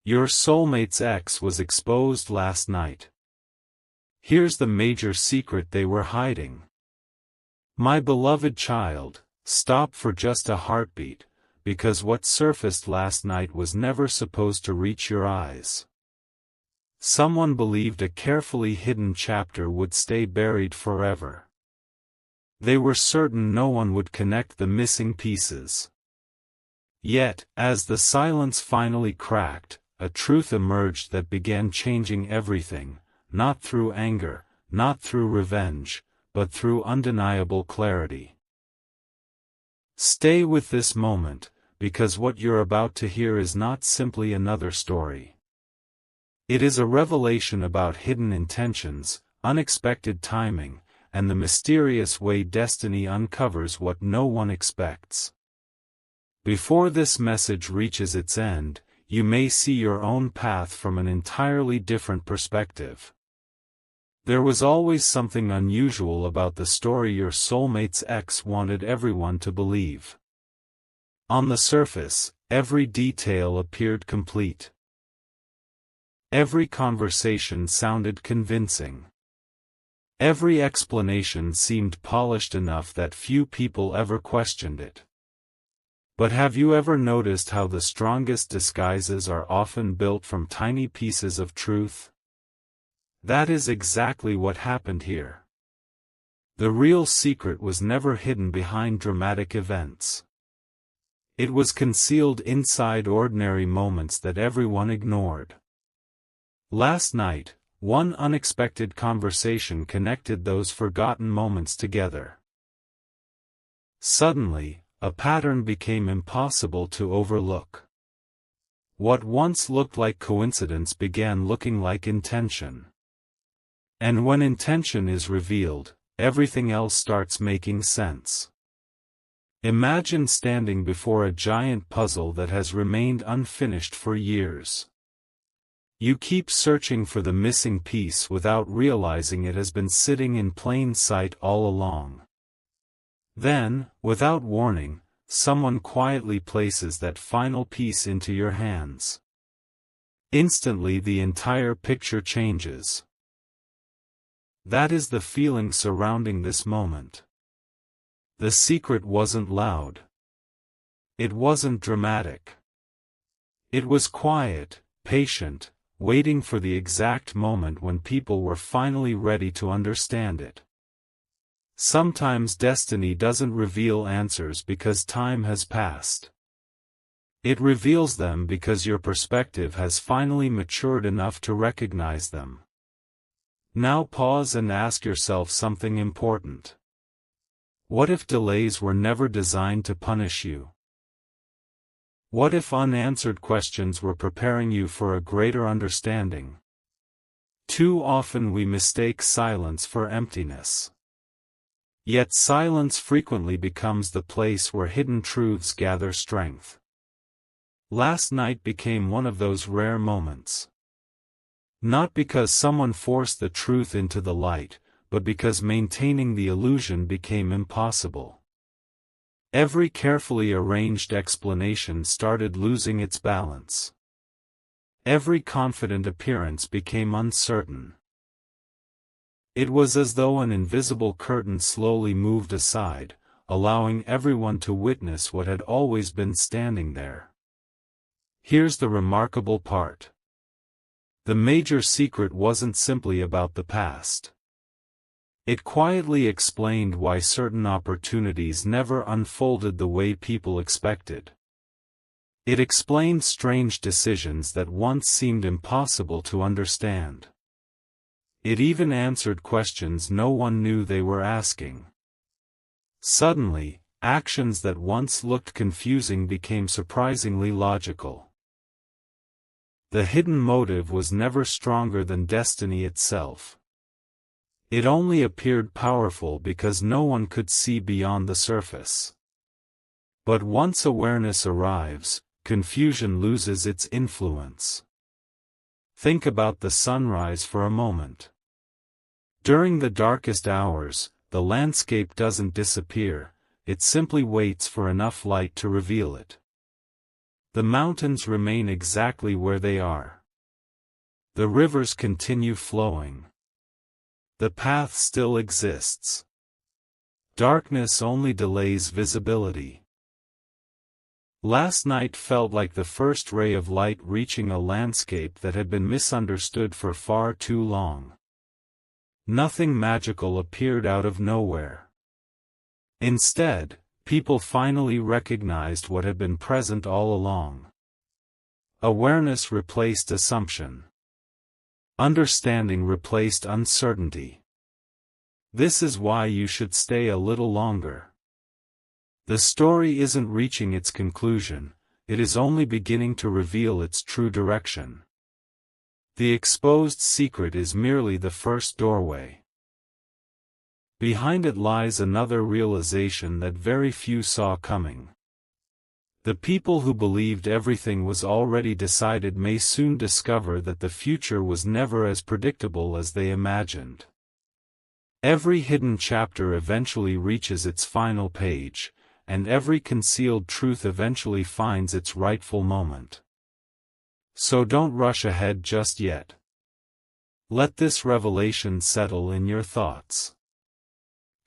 Your soulmate's ex was exposed last night. Here's the major secret they were hiding. My beloved child, stop for just a heartbeat, because what surfaced last night was never supposed to reach your eyes. Someone believed a carefully hidden chapter would stay buried forever. They were certain no one would connect the missing pieces. Yet, as the silence finally cracked, a truth emerged that began changing everything, not through anger, not through revenge, but through undeniable clarity. Stay with this moment, because what you're about to hear is not simply another story. It is a revelation about hidden intentions, unexpected timing, and the mysterious way destiny uncovers what no one expects. Before this message reaches its end, you may see your own path from an entirely different perspective. There was always something unusual about the story your soulmate's ex wanted everyone to believe. On the surface, every detail appeared complete. Every conversation sounded convincing. Every explanation seemed polished enough that few people ever questioned it. But have you ever noticed how the strongest disguises are often built from tiny pieces of truth? That is exactly what happened here. The real secret was never hidden behind dramatic events. It was concealed inside ordinary moments that everyone ignored. Last night, one unexpected conversation connected those forgotten moments together. Suddenly, a pattern became impossible to overlook. What once looked like coincidence began looking like intention. And when intention is revealed, everything else starts making sense. Imagine standing before a giant puzzle that has remained unfinished for years. You keep searching for the missing piece without realizing it has been sitting in plain sight all along. Then, without warning, someone quietly places that final piece into your hands. Instantly the entire picture changes. That is the feeling surrounding this moment. The secret wasn't loud. It wasn't dramatic. It was quiet, patient, waiting for the exact moment when people were finally ready to understand it. Sometimes destiny doesn't reveal answers because time has passed. It reveals them because your perspective has finally matured enough to recognize them. Now pause and ask yourself something important. What if delays were never designed to punish you? What if unanswered questions were preparing you for a greater understanding? Too often we mistake silence for emptiness. Yet silence frequently becomes the place where hidden truths gather strength. Last night became one of those rare moments. Not because someone forced the truth into the light, but because maintaining the illusion became impossible. Every carefully arranged explanation started losing its balance. Every confident appearance became uncertain. It was as though an invisible curtain slowly moved aside, allowing everyone to witness what had always been standing there. Here's the remarkable part. The major secret wasn't simply about the past. It quietly explained why certain opportunities never unfolded the way people expected. It explained strange decisions that once seemed impossible to understand. It even answered questions no one knew they were asking. Suddenly, actions that once looked confusing became surprisingly logical. The hidden motive was never stronger than destiny itself. It only appeared powerful because no one could see beyond the surface. But once awareness arrives, confusion loses its influence. Think about the sunrise for a moment. During the darkest hours, the landscape doesn't disappear, it simply waits for enough light to reveal it. The mountains remain exactly where they are. The rivers continue flowing. The path still exists. Darkness only delays visibility. Last night felt like the first ray of light reaching a landscape that had been misunderstood for far too long. Nothing magical appeared out of nowhere. Instead, people finally recognized what had been present all along. Awareness replaced assumption. Understanding replaced uncertainty. This is why you should stay a little longer. The story isn't reaching its conclusion, it is only beginning to reveal its true direction. The exposed secret is merely the first doorway. Behind it lies another realization that very few saw coming. The people who believed everything was already decided may soon discover that the future was never as predictable as they imagined. Every hidden chapter eventually reaches its final page, and every concealed truth eventually finds its rightful moment. So don't rush ahead just yet. Let this revelation settle in your thoughts.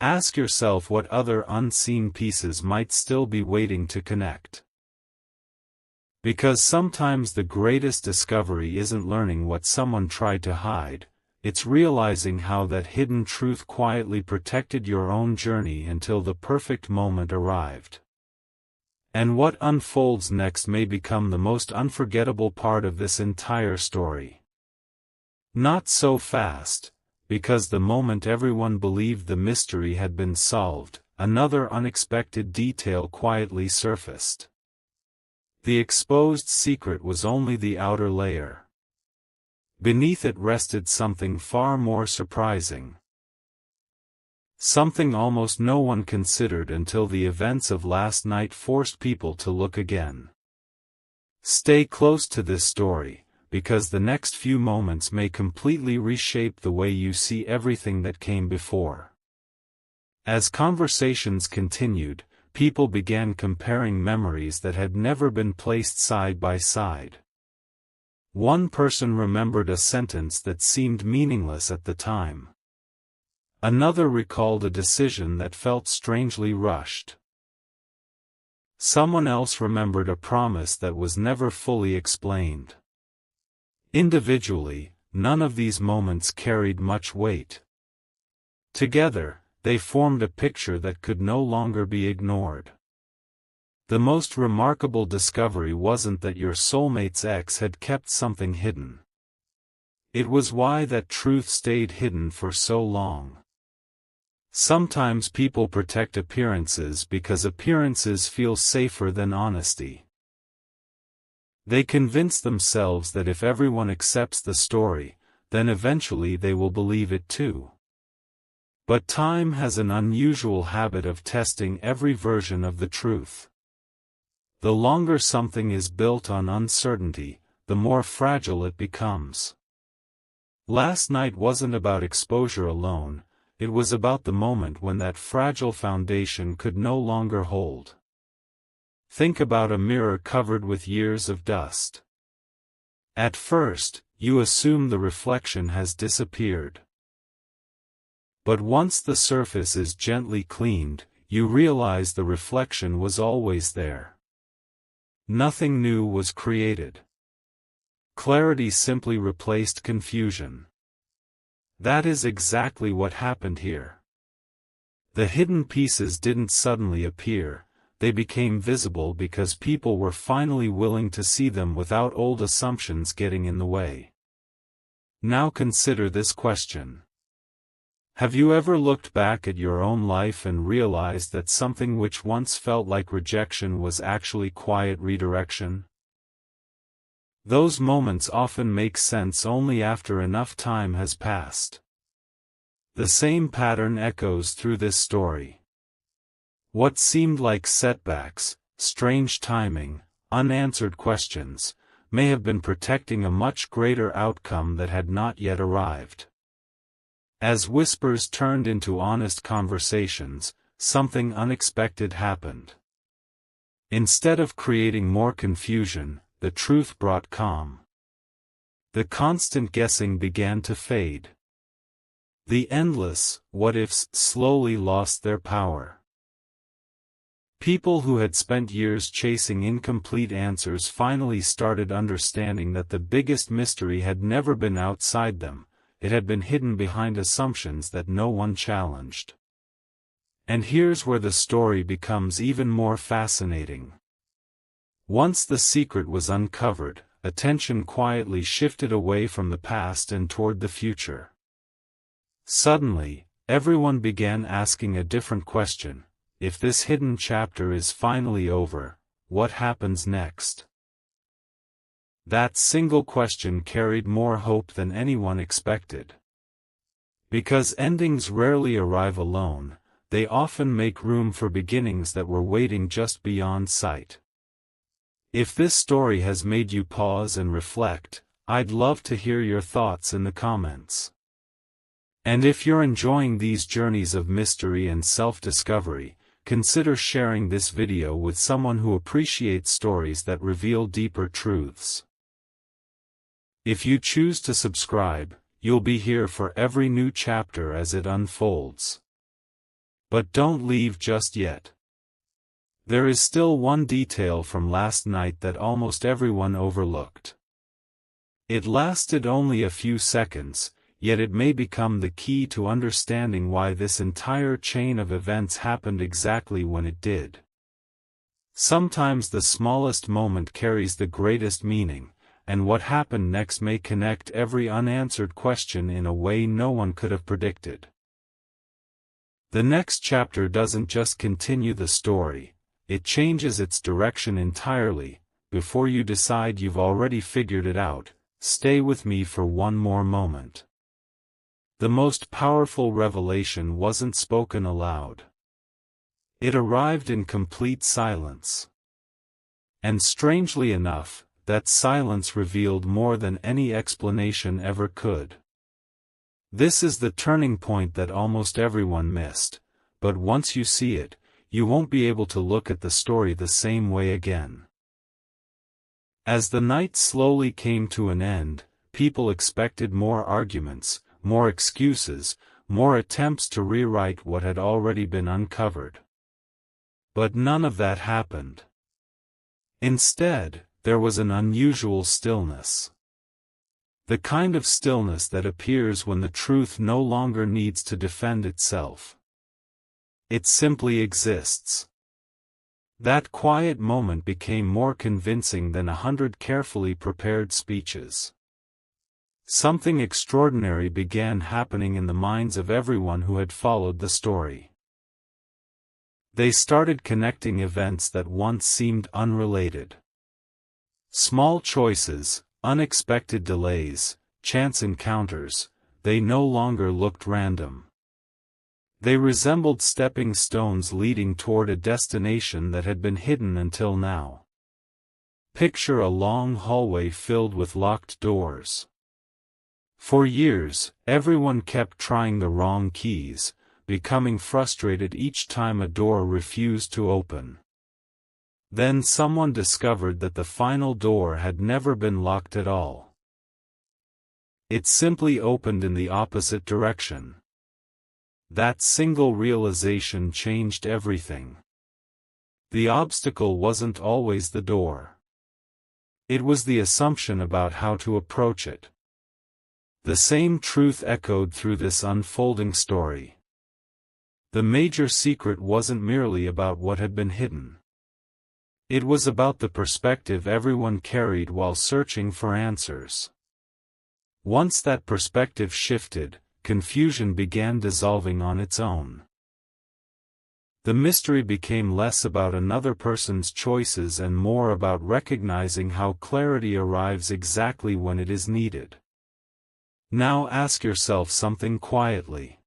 Ask yourself what other unseen pieces might still be waiting to connect. Because sometimes the greatest discovery isn't learning what someone tried to hide, it's realizing how that hidden truth quietly protected your own journey until the perfect moment arrived. And what unfolds next may become the most unforgettable part of this entire story. Not so fast, because the moment everyone believed the mystery had been solved, another unexpected detail quietly surfaced. The exposed secret was only the outer layer. Beneath it rested something far more surprising. Something almost no one considered until the events of last night forced people to look again. Stay close to this story, because the next few moments may completely reshape the way you see everything that came before. As conversations continued, people began comparing memories that had never been placed side by side. One person remembered a sentence that seemed meaningless at the time. Another recalled a decision that felt strangely rushed. Someone else remembered a promise that was never fully explained. Individually, none of these moments carried much weight. Together, they formed a picture that could no longer be ignored. The most remarkable discovery wasn't that your soulmate's ex had kept something hidden. It was why that truth stayed hidden for so long. Sometimes people protect appearances because appearances feel safer than honesty. They convince themselves that if everyone accepts the story, then eventually they will believe it too. But time has an unusual habit of testing every version of the truth. The longer something is built on uncertainty, the more fragile it becomes. Last night wasn't about exposure alone, it was about the moment when that fragile foundation could no longer hold. Think about a mirror covered with years of dust. At first, you assume the reflection has disappeared. But once the surface is gently cleaned, you realize the reflection was always there. Nothing new was created. Clarity simply replaced confusion. That is exactly what happened here. The hidden pieces didn't suddenly appear, they became visible because people were finally willing to see them without old assumptions getting in the way. Now consider this question. Have you ever looked back at your own life and realized that something which once felt like rejection was actually quiet redirection? Those moments often make sense only after enough time has passed. The same pattern echoes through this story. What seemed like setbacks, strange timing, unanswered questions, may have been protecting a much greater outcome that had not yet arrived. As whispers turned into honest conversations, something unexpected happened. Instead of creating more confusion, the truth brought calm. The constant guessing began to fade. The endless what-ifs slowly lost their power. People who had spent years chasing incomplete answers finally started understanding that the biggest mystery had never been outside them, it had been hidden behind assumptions that no one challenged. And here's where the story becomes even more fascinating. Once the secret was uncovered, attention quietly shifted away from the past and toward the future. Suddenly, everyone began asking a different question. If this hidden chapter is finally over, what happens next? That single question carried more hope than anyone expected. Because endings rarely arrive alone, they often make room for beginnings that were waiting just beyond sight. If this story has made you pause and reflect, I'd love to hear your thoughts in the comments. And if you're enjoying these journeys of mystery and self-discovery, consider sharing this video with someone who appreciates stories that reveal deeper truths. If you choose to subscribe, you'll be here for every new chapter as it unfolds. But don't leave just yet. There is still one detail from last night that almost everyone overlooked. It lasted only a few seconds, yet it may become the key to understanding why this entire chain of events happened exactly when it did. Sometimes the smallest moment carries the greatest meaning, and what happened next may connect every unanswered question in a way no one could have predicted. The next chapter doesn't just continue the story, it changes its direction entirely. Before you decide you've already figured it out, stay with me for one more moment. The most powerful revelation wasn't spoken aloud. It arrived in complete silence. And strangely enough, that silence revealed more than any explanation ever could. This is the turning point that almost everyone missed, but once you see it, you won't be able to look at the story the same way again. As the night slowly came to an end, people expected more arguments, more excuses, more attempts to rewrite what had already been uncovered. But none of that happened. Instead, there was an unusual stillness. The kind of stillness that appears when the truth no longer needs to defend itself. It simply exists. That quiet moment became more convincing than 100 carefully prepared speeches. Something extraordinary began happening in the minds of everyone who had followed the story. They started connecting events that once seemed unrelated. Small choices, unexpected delays, chance encounters, they no longer looked random. They resembled stepping stones leading toward a destination that had been hidden until now. Picture a long hallway filled with locked doors. For years, everyone kept trying the wrong keys, becoming frustrated each time a door refused to open. Then someone discovered that the final door had never been locked at all. It simply opened in the opposite direction. That single realization changed everything. The obstacle wasn't always the door. It was the assumption about how to approach it. The same truth echoed through this unfolding story. The major secret wasn't merely about what had been hidden. It was about the perspective everyone carried while searching for answers. Once that perspective shifted, confusion began dissolving on its own. The mystery became less about another person's choices and more about recognizing how clarity arrives exactly when it is needed. Now ask yourself something quietly.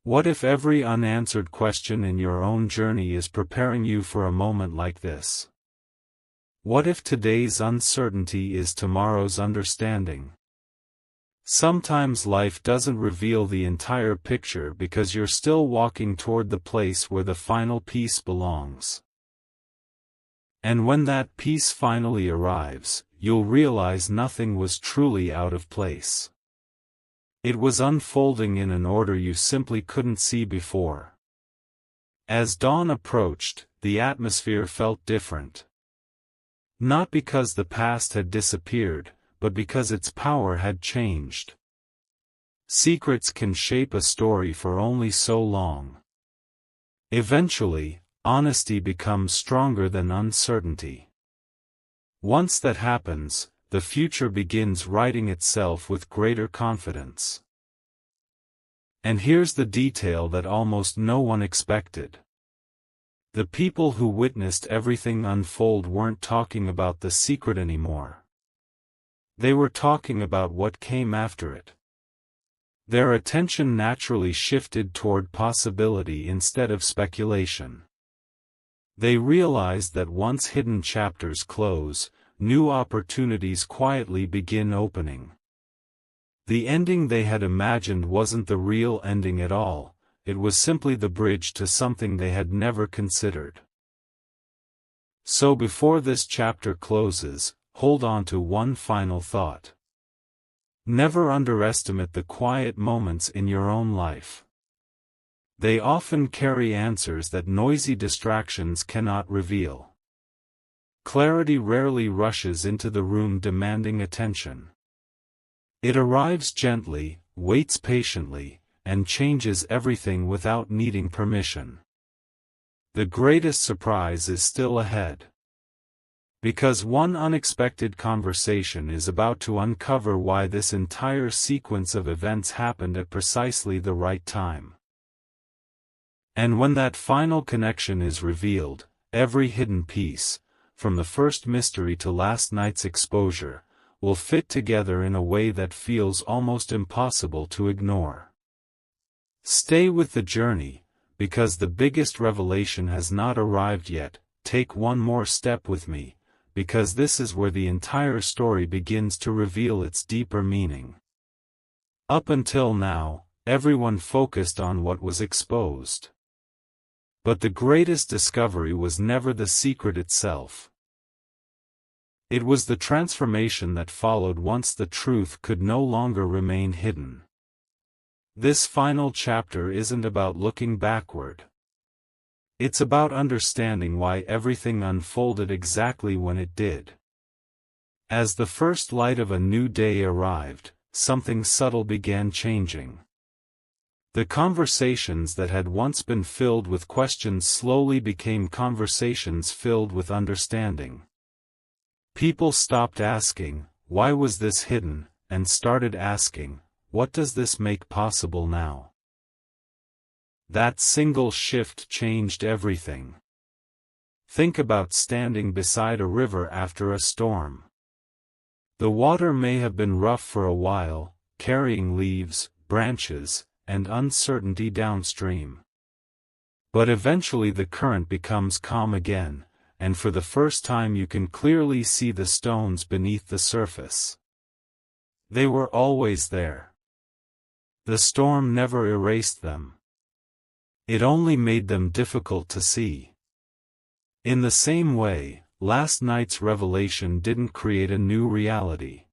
What if every unanswered question in your own journey is preparing you for a moment like this? What if today's uncertainty is tomorrow's understanding? Sometimes life doesn't reveal the entire picture because you're still walking toward the place where the final piece belongs. And when that peace finally arrives, you'll realize nothing was truly out of place. It was unfolding in an order you simply couldn't see before. As dawn approached, the atmosphere felt different. Not because the past had disappeared, but because its power had changed. Secrets can shape a story for only so long. Eventually, honesty becomes stronger than uncertainty. Once that happens, the future begins writing itself with greater confidence. And here's the detail that almost no one expected. The people who witnessed everything unfold weren't talking about the secret anymore. They were talking about what came after it. Their attention naturally shifted toward possibility instead of speculation. They realized that once hidden chapters close, new opportunities quietly begin opening. The ending they had imagined wasn't the real ending at all, it was simply the bridge to something they had never considered. So before this chapter closes, hold on to one final thought. Never underestimate the quiet moments in your own life. They often carry answers that noisy distractions cannot reveal. Clarity rarely rushes into the room demanding attention. It arrives gently, waits patiently, and changes everything without needing permission. The greatest surprise is still ahead. Because one unexpected conversation is about to uncover why this entire sequence of events happened at precisely the right time. And when that final connection is revealed, every hidden piece, from the first mystery to last night's exposure, will fit together in a way that feels almost impossible to ignore. Stay with the journey, because the biggest revelation has not arrived yet. Take one more step with me, because this is where the entire story begins to reveal its deeper meaning. Up until now, everyone focused on what was exposed. But the greatest discovery was never the secret itself. It was the transformation that followed once the truth could no longer remain hidden. This final chapter isn't about looking backward. It's about understanding why everything unfolded exactly when it did. As the first light of a new day arrived, something subtle began changing. The conversations that had once been filled with questions slowly became conversations filled with understanding. People stopped asking, "Why was this hidden?" and started asking, "What does this make possible now?" That single shift changed everything. Think about standing beside a river after a storm. The water may have been rough for a while, carrying leaves, branches, and uncertainty downstream. But eventually the current becomes calm again, and for the first time you can clearly see the stones beneath the surface. They were always there. The storm never erased them. It only made them difficult to see. In the same way, last night's revelation didn't create a new reality.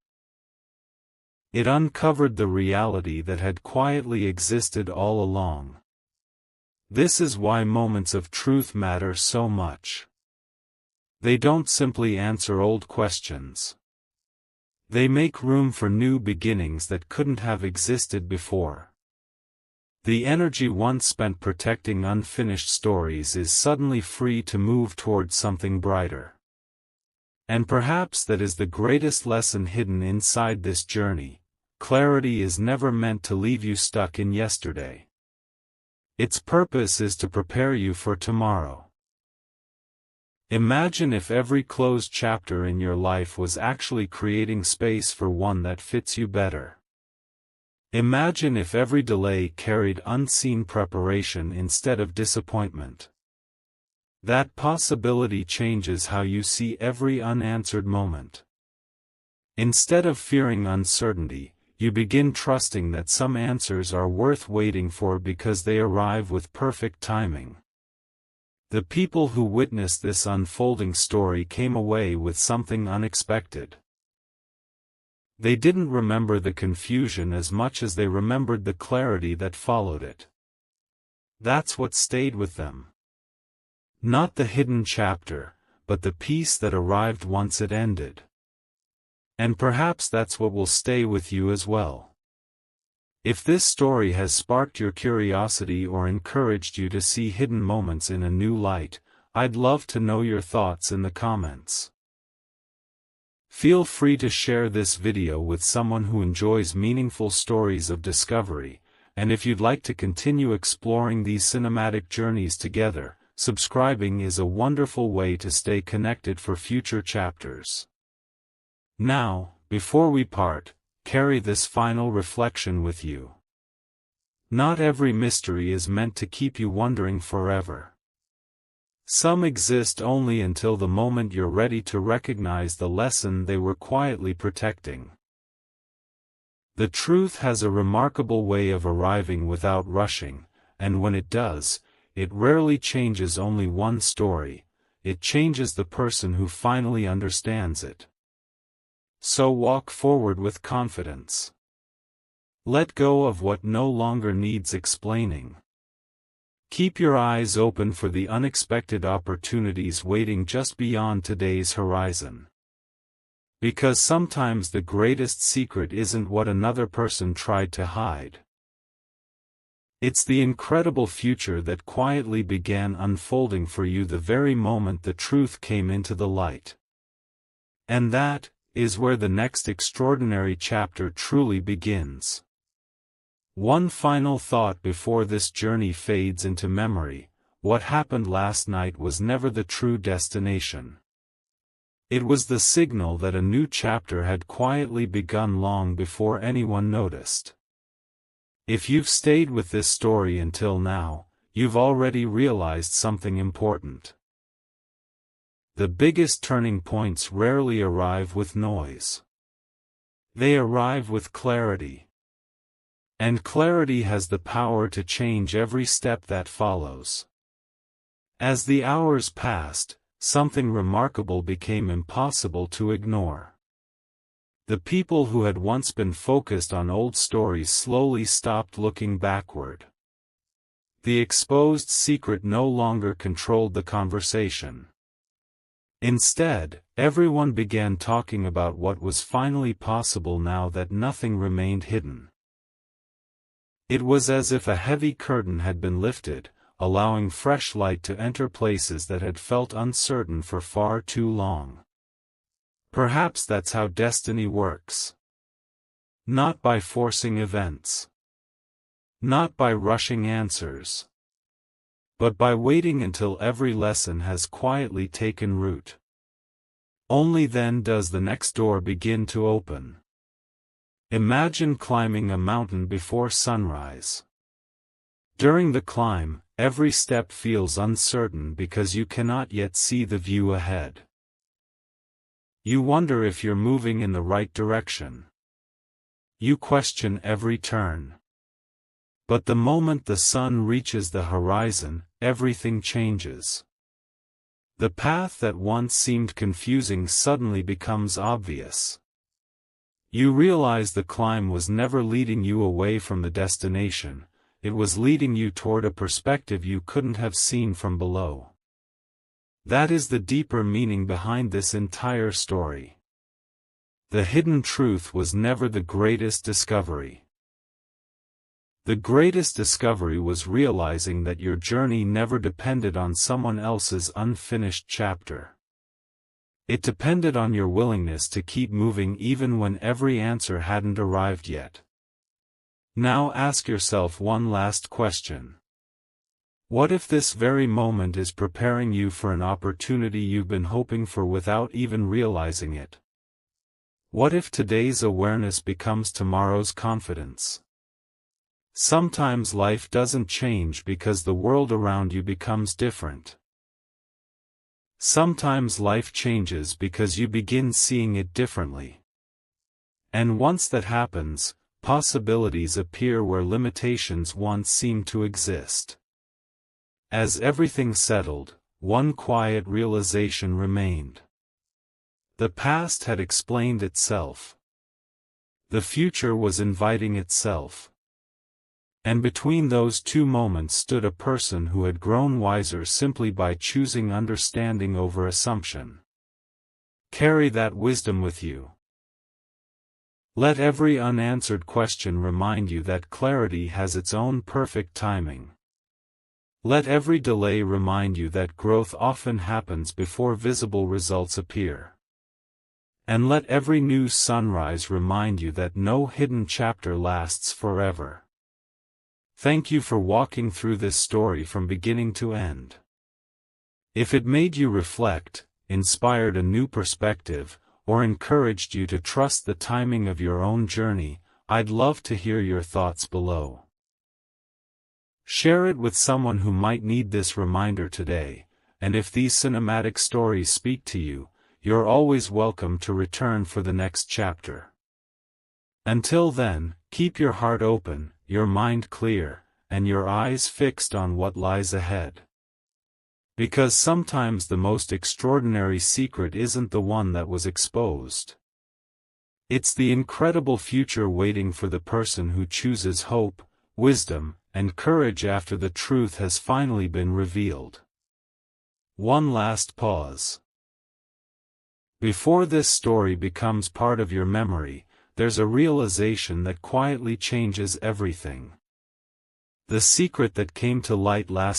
It uncovered the reality that had quietly existed all along. This is why moments of truth matter so much. They don't simply answer old questions. They make room for new beginnings that couldn't have existed before. The energy once spent protecting unfinished stories is suddenly free to move toward something brighter. And perhaps that is the greatest lesson hidden inside this journey. Clarity is never meant to leave you stuck in yesterday. Its purpose is to prepare you for tomorrow. Imagine if every closed chapter in your life was actually creating space for one that fits you better. Imagine if every delay carried unseen preparation instead of disappointment. That possibility changes how you see every unanswered moment. Instead of fearing uncertainty, you begin trusting that some answers are worth waiting for because they arrive with perfect timing. The people who witnessed this unfolding story came away with something unexpected. They didn't remember the confusion as much as they remembered the clarity that followed it. That's what stayed with them. Not the hidden chapter, but the peace that arrived once it ended. And perhaps that's what will stay with you as well. If this story has sparked your curiosity or encouraged you to see hidden moments in a new light, I'd love to know your thoughts in the comments. Feel free to share this video with someone who enjoys meaningful stories of discovery, and if you'd like to continue exploring these cinematic journeys together, subscribing is a wonderful way to stay connected for future chapters. Now, before we part, carry this final reflection with you. Not every mystery is meant to keep you wondering forever. Some exist only until the moment you're ready to recognize the lesson they were quietly protecting. The truth has a remarkable way of arriving without rushing, and when it does, it rarely changes only one story, it changes the person who finally understands it. So walk forward with confidence. Let go of what no longer needs explaining. Keep your eyes open for the unexpected opportunities waiting just beyond today's horizon. Because sometimes the greatest secret isn't what another person tried to hide. It's the incredible future that quietly began unfolding for you the very moment the truth came into the light. And that is where the next extraordinary chapter truly begins. One final thought before this journey fades into memory: what happened last night was never the true destination. It was the signal that a new chapter had quietly begun long before anyone noticed. If you've stayed with this story until now, you've already realized something important. The biggest turning points rarely arrive with noise. They arrive with clarity. And clarity has the power to change every step that follows. As the hours passed, something remarkable became impossible to ignore. The people who had once been focused on old stories slowly stopped looking backward. The exposed secret no longer controlled the conversation. Instead, everyone began talking about what was finally possible now that nothing remained hidden. It was as if a heavy curtain had been lifted, allowing fresh light to enter places that had felt uncertain for far too long. Perhaps that's how destiny works. Not by forcing events. Not by rushing answers. But by waiting until every lesson has quietly taken root. Only then does the next door begin to open. Imagine climbing a mountain before sunrise. During the climb, every step feels uncertain because you cannot yet see the view ahead. You wonder if you're moving in the right direction. You question every turn. But the moment the sun reaches the horizon, everything changes. The path that once seemed confusing suddenly becomes obvious. You realize the climb was never leading you away from the destination, it was leading you toward a perspective you couldn't have seen from below. That is the deeper meaning behind this entire story. The hidden truth was never the greatest discovery. The greatest discovery was realizing that your journey never depended on someone else's unfinished chapter. It depended on your willingness to keep moving even when every answer hadn't arrived yet. Now ask yourself one last question. What if this very moment is preparing you for an opportunity you've been hoping for without even realizing it? What if today's awareness becomes tomorrow's confidence? Sometimes life doesn't change because the world around you becomes different. Sometimes life changes because you begin seeing it differently. And once that happens, possibilities appear where limitations once seemed to exist. As everything settled, one quiet realization remained. The past had explained itself. The future was inviting itself. And between those two moments stood a person who had grown wiser simply by choosing understanding over assumption. Carry that wisdom with you. Let every unanswered question remind you that clarity has its own perfect timing. Let every delay remind you that growth often happens before visible results appear. And let every new sunrise remind you that no hidden chapter lasts forever. Thank you for walking through this story from beginning to end. If it made you reflect, inspired a new perspective, or encouraged you to trust the timing of your own journey, I'd love to hear your thoughts below. Share it with someone who might need this reminder today, and if these cinematic stories speak to you, you're always welcome to return for the next chapter. Until then, keep your heart open, your mind clear, and your eyes fixed on what lies ahead. Because sometimes the most extraordinary secret isn't the one that was exposed. It's the incredible future waiting for the person who chooses hope, wisdom, and courage after the truth has finally been revealed. One last pause. Before this story becomes part of your memory, there's a realization that quietly changes everything. The secret that came to light last